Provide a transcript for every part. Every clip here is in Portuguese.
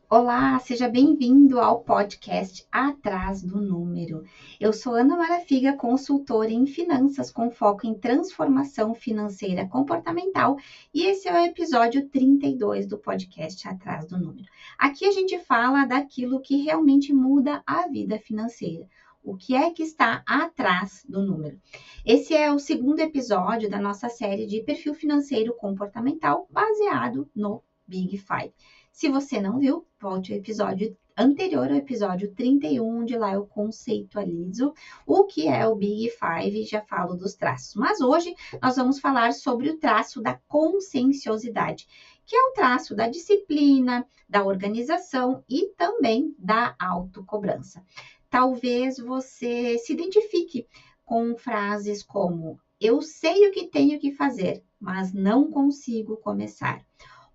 Olá, seja bem-vindo ao podcast Atrás do Número. Eu sou Ana Marafiga, consultora em finanças com foco em transformação financeira comportamental, e esse é o episódio 32 do podcast Atrás do Número. Aqui a gente fala daquilo que realmente muda a vida financeira. O que é que está atrás do número? Esse é o segundo episódio da nossa série de perfil financeiro comportamental baseado no Big Five. Se você não viu, volte ao episódio anterior, ao episódio 31, onde lá eu conceitualizo o que é o Big Five e já falo dos traços. Mas hoje nós vamos falar sobre o traço da conscienciosidade, que é o traço da disciplina, da organização e também da autocobrança. Talvez você se identifique com frases como: eu sei o que tenho que fazer, mas não consigo começar.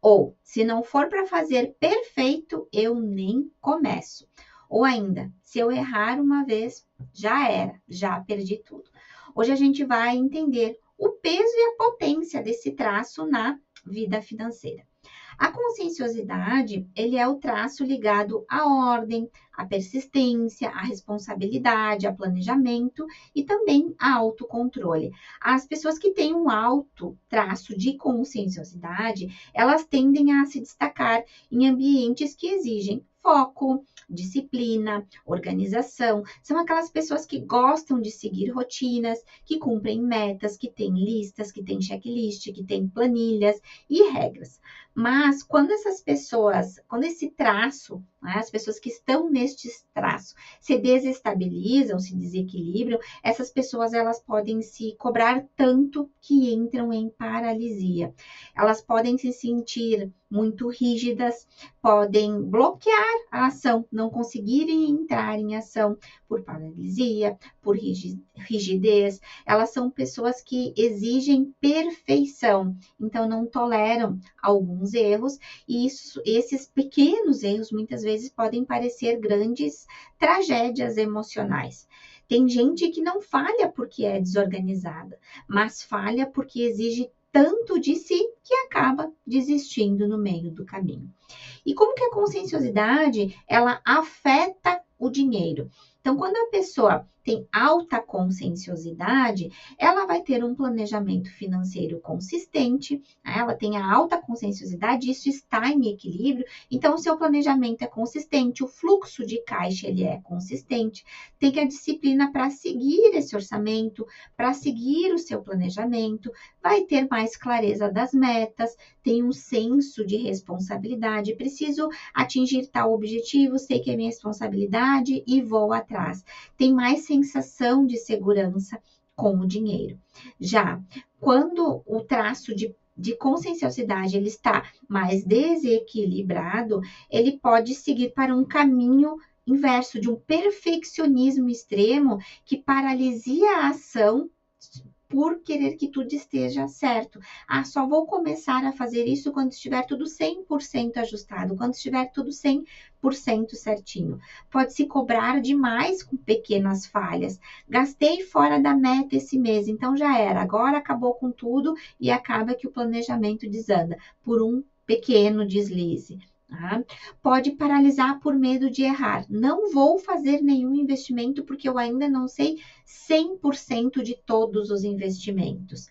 Ou, se não for para fazer perfeito, eu nem começo. Ou ainda, se eu errar uma vez, já era, já perdi tudo. Hoje a gente vai entender o peso e a potência desse traço na vida financeira. A conscienciosidade, ele é o traço ligado à ordem, à persistência, à responsabilidade, a planejamento e também a autocontrole. As pessoas que têm um alto traço de conscienciosidade, elas tendem a se destacar em ambientes que exigem foco, disciplina, organização. São aquelas pessoas que gostam de seguir rotinas, que cumprem metas, que têm listas, que têm checklist, que têm planilhas e regras. Mas quando essas pessoas, quando esse traço, né, as pessoas que estão neste traço se desestabilizam, se desequilibram, essas pessoas elas podem se cobrar tanto que entram em paralisia. Elas podem se sentir muito rígidas, podem bloquear a ação, não conseguirem entrar em ação por paralisia, por rigidez. Elas são pessoas que exigem perfeição, então não toleram alguns erros, e esses pequenos erros muitas vezes podem parecer grandes tragédias emocionais. Tem gente que não falha porque é desorganizada, mas falha porque exige tanto de si que acaba desistindo no meio do caminho. E como que a conscienciosidade, ela afeta o dinheiro? Então, quando a pessoa tem alta conscienciosidade, ela vai ter um planejamento financeiro consistente, né? Ela tem a alta conscienciosidade, isso está em equilíbrio, então o seu planejamento é consistente, o fluxo de caixa ele é consistente, tem a disciplina para seguir esse orçamento, para seguir o seu planejamento, vai ter mais clareza das metas, tem um senso de responsabilidade, preciso atingir tal objetivo, sei que é minha responsabilidade e vou atrás. Tem mais sensação de segurança com o dinheiro. Já quando o traço de conscienciosidade ele está mais desequilibrado, ele pode seguir para um caminho inverso de um perfeccionismo extremo que paralisia a ação por querer que tudo esteja certo. Ah, só vou começar a fazer isso quando estiver tudo 100% ajustado, quando estiver tudo 100% certinho. Pode se cobrar demais com pequenas falhas. Gastei fora da meta esse mês, então já era. Agora acabou com tudo e acaba que o planejamento desanda por um pequeno deslize. Tá? Pode paralisar por medo de errar. Não vou fazer nenhum investimento porque eu ainda não sei 100% de todos os investimentos.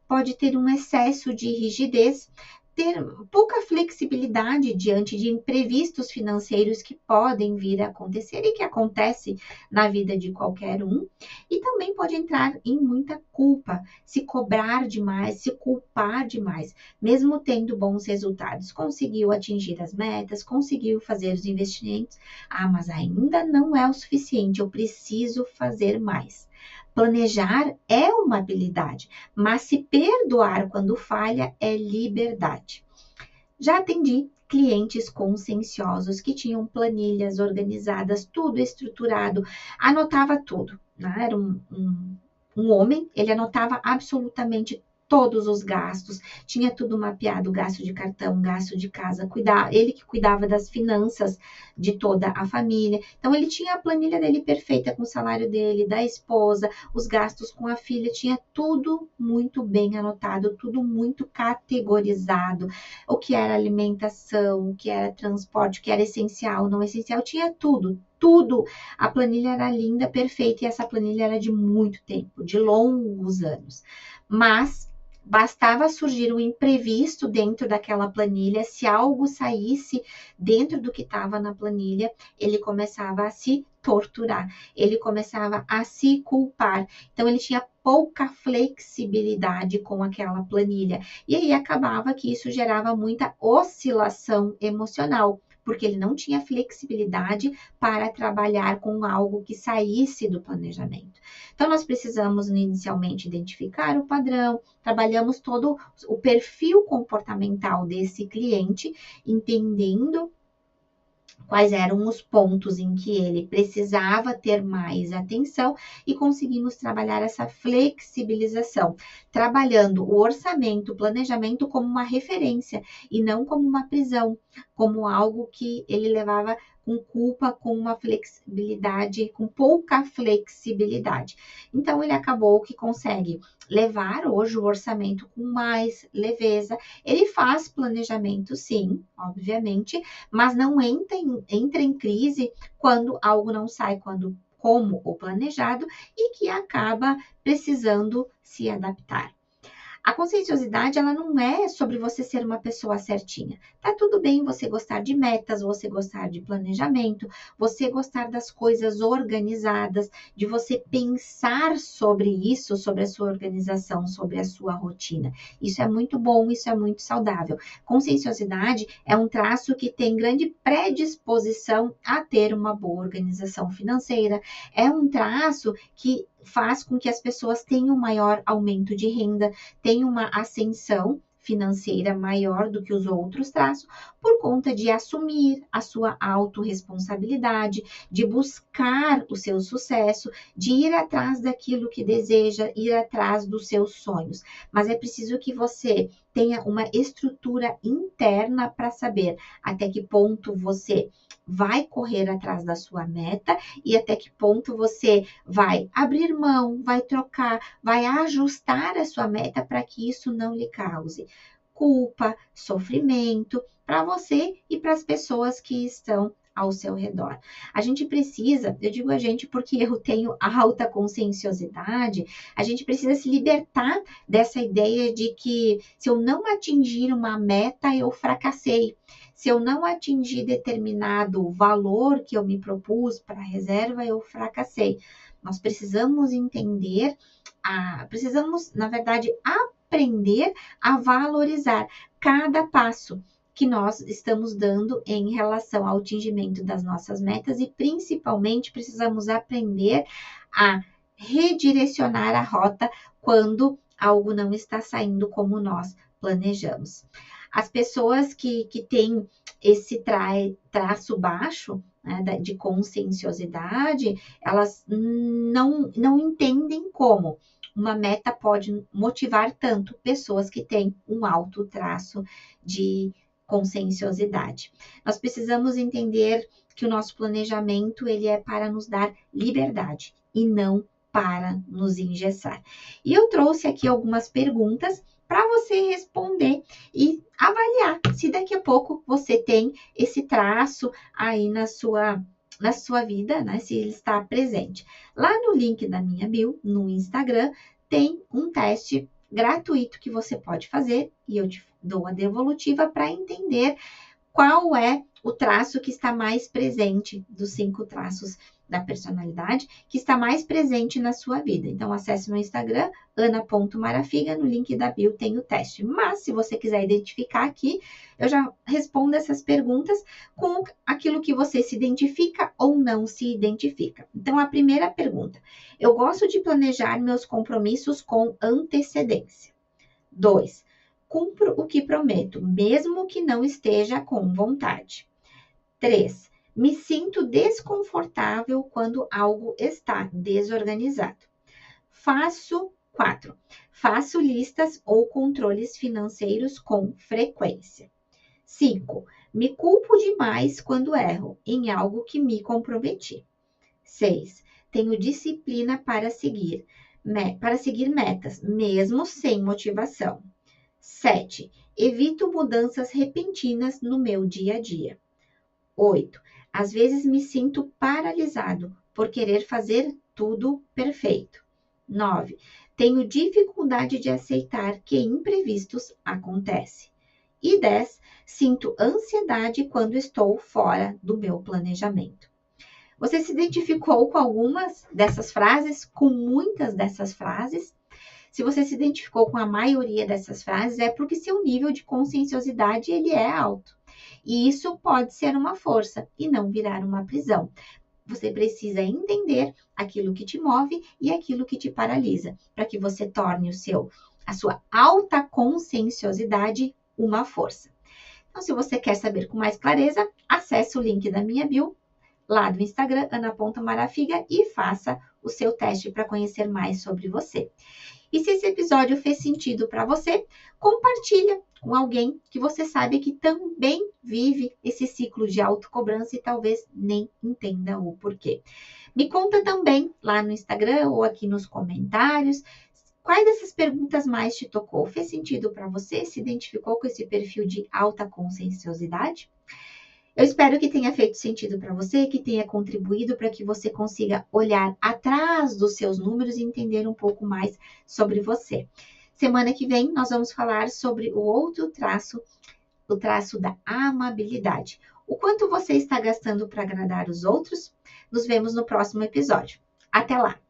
Pode ter um excesso de rigidez, ter pouca flexibilidade diante de imprevistos financeiros que podem vir a acontecer e que acontecem na vida de qualquer um, e também pode entrar em muita culpa, se cobrar demais, se culpar demais, mesmo tendo bons resultados. Conseguiu atingir as metas, conseguiu fazer os investimentos, mas ainda não é o suficiente, eu preciso fazer mais. Planejar é uma habilidade, mas se perdoar quando falha é liberdade. Já atendi clientes conscienciosos que tinham planilhas organizadas, tudo estruturado, anotava tudo. Né? Era um homem, ele anotava absolutamente todos os gastos, tinha tudo mapeado, gasto de cartão, gasto de casa, ele que cuidava das finanças de toda a família. Então, ele tinha a planilha dele perfeita com o salário dele, da esposa, os gastos com a filha, tinha tudo muito bem anotado, tudo muito categorizado, o que era alimentação, o que era transporte, o que era essencial, não essencial, tinha tudo. Tudo, a planilha era linda, perfeita, e essa planilha era de muito tempo, de longos anos. Mas bastava surgir um imprevisto dentro daquela planilha, se algo saísse dentro do que estava na planilha, ele começava a se torturar, ele começava a se culpar. Então, ele tinha pouca flexibilidade com aquela planilha. E aí acabava que isso gerava muita oscilação emocional, porque ele não tinha flexibilidade para trabalhar com algo que saísse do planejamento. Então, nós precisamos inicialmente identificar o padrão, trabalhamos todo o perfil comportamental desse cliente, entendendo quais eram os pontos em que ele precisava ter mais atenção e conseguimos trabalhar essa flexibilização, trabalhando o orçamento, o planejamento como uma referência e não como uma prisão, como algo que ele levava com culpa, com uma flexibilidade, com pouca flexibilidade. Então, ele acabou que consegue levar hoje o orçamento com mais leveza. Ele faz planejamento, sim, obviamente, mas não entra em crise quando algo não sai como o planejado e que acaba precisando se adaptar. A conscienciosidade, ela não é sobre você ser uma pessoa certinha. Tá tudo bem você gostar de metas, você gostar de planejamento, você gostar das coisas organizadas, de você pensar sobre isso, sobre a sua organização, sobre a sua rotina. Isso é muito bom, isso é muito saudável. Conscienciosidade é um traço que tem grande predisposição a ter uma boa organização financeira. É um traço que faz com que as pessoas tenham maior aumento de renda, tenham uma ascensão financeira maior do que os outros traços, por conta de assumir a sua autorresponsabilidade, de buscar o seu sucesso, de ir atrás daquilo que deseja, ir atrás dos seus sonhos. Mas é preciso que você tenha uma estrutura interna para saber até que ponto você vai correr atrás da sua meta e até que ponto você vai abrir mão, vai trocar, vai ajustar a sua meta para que isso não lhe cause culpa, sofrimento para você e para as pessoas que estão ao seu redor. A gente precisa, eu digo a gente porque eu tenho alta conscienciosidade, a gente precisa se libertar dessa ideia de que se eu não atingir uma meta, eu fracassei. Se eu não atingir determinado valor que eu me propus para a reserva, eu fracassei. Nós precisamos entender, precisamos, na verdade, aprender a valorizar cada passo que nós estamos dando em relação ao atingimento das nossas metas e, principalmente, precisamos aprender a redirecionar a rota quando algo não está saindo como nós planejamos. As pessoas que têm esse traço baixo, né, de conscienciosidade, elas não entendem como uma meta pode motivar tanto pessoas que têm um alto traço de conscienciosidade. Nós precisamos entender que o nosso planejamento ele é para nos dar liberdade e não para nos engessar. E eu trouxe aqui algumas perguntas para você responder e avaliar se daqui a pouco você tem esse traço aí na sua vida, né? Se ele está presente. Lá no link da minha bio, no Instagram, tem um teste gratuito que você pode fazer e eu te dou a devolutiva para entender qual é o traço que está mais presente dos 5 traços da personalidade, que está mais presente na sua vida. Então, acesse meu Instagram, ana.marafiga, no link da bio tem o teste. Mas, se você quiser identificar aqui, eu já respondo essas perguntas com aquilo que você se identifica ou não se identifica. Então, a primeira pergunta, eu gosto de planejar meus compromissos com antecedência. 2, cumpro o que prometo, mesmo que não esteja com vontade. 3, me sinto desconfortável quando algo está desorganizado. Faço 4. Faço listas ou controles financeiros com frequência. 5. Me culpo demais quando erro em algo que me comprometi. 6. Tenho disciplina para seguir metas, mesmo sem motivação. 7. Evito mudanças repentinas no meu dia a dia. 8. Às vezes me sinto paralisado por querer fazer tudo perfeito. 9. Tenho dificuldade de aceitar que imprevistos acontecem. E 10. Sinto ansiedade quando estou fora do meu planejamento. Você se identificou com algumas dessas frases? Com muitas dessas frases? Se você se identificou com a maioria dessas frases, é porque seu nível de conscienciosidade ele é alto. E isso pode ser uma força e não virar uma prisão. Você precisa entender aquilo que te move e aquilo que te paralisa, para que você torne a sua alta conscienciosidade uma força. Então, se você quer saber com mais clareza, acesse o link da minha bio, lá do Instagram, Ana.Marafiga, e faça o seu teste para conhecer mais sobre você. E se esse episódio fez sentido para você, compartilha com alguém que você sabe que também vive esse ciclo de autocobrança e talvez nem entenda o porquê. Me conta também lá no Instagram ou aqui nos comentários quais dessas perguntas mais te tocou. Fez sentido para você? Se identificou com esse perfil de alta conscienciosidade? Eu espero que tenha feito sentido para você, que tenha contribuído para que você consiga olhar atrás dos seus números e entender um pouco mais sobre você. Semana que vem nós vamos falar sobre o outro traço, o traço da amabilidade. O quanto você está gastando para agradar os outros? Nos vemos no próximo episódio. Até lá!